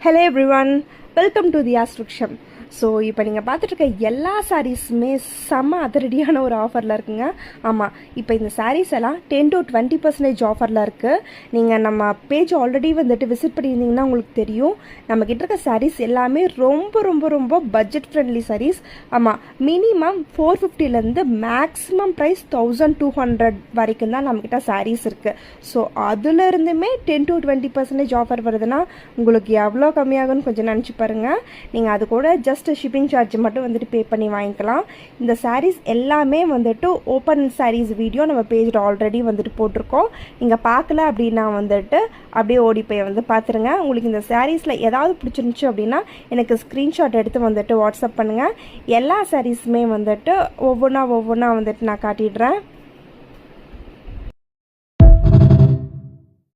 Hello everyone, welcome to the Astruction. So இப்போ நீங்கள் பார்த்துட்ருக்க எல்லா சாரீஸுமே செம்ம அதிரடியான ஒரு ஆஃபரில் இருக்குங்க. ஆமாம், இப்போ இந்த சாரீஸ் எல்லாம் 10 to 20% ஆஃபரில் இருக்குது. நீங்கள் நம்ம பேஜ் ஆல்ரெடி விசிட் பண்ணியிருந்தீங்கன்னா உங்களுக்கு தெரியும். நம்மக்கிட்ட இருக்க சாரீஸ் எல்லாமே ரொம்ப ரொம்ப ரொம்ப பட்ஜெட் ஃப்ரெண்ட்லி சாரீஸ். ஆமாம், மினிமம் 450லேருந்து மேக்ஸிமம் ப்ரைஸ் 1200 வரைக்கும் தான் நம்மக்கிட்ட சாரீஸ் இருக்குது. ஸோ அதுலேருந்துமே 10 to 20% ஆஃபர் வருதுன்னா உங்களுக்கு எவ்வளோ கம்மியாகும்னு கொஞ்சம் நினச்சி பாருங்கள். நீங்கள் அது கூட ஜஸ்ட் ஷிப்பிங் சார்ஜ் மட்டும் பே பண்ணி வாங்கிக்கலாம். இந்த சாரீஸ் எல்லாமே ஓப்பன் சாரீஸ் வீடியோ நம்ம பேஜில் ஆல்ரெடி போட்டிருக்கோம். நீங்கள் பார்க்கல அப்படின்னா அப்படியே ஓடி போய் பார்த்துருங்க. உங்களுக்கு இந்த சாரீஸில் ஏதாவது பிடிச்சிருந்துச்சு அப்படின்னா எனக்கு ஸ்க்ரீன்ஷாட் எடுத்து வாட்ஸ்அப் பண்ணுங்கள். எல்லா சாரீஸுமே ஒவ்வொன்றா நான் காட்டிடுறேன்.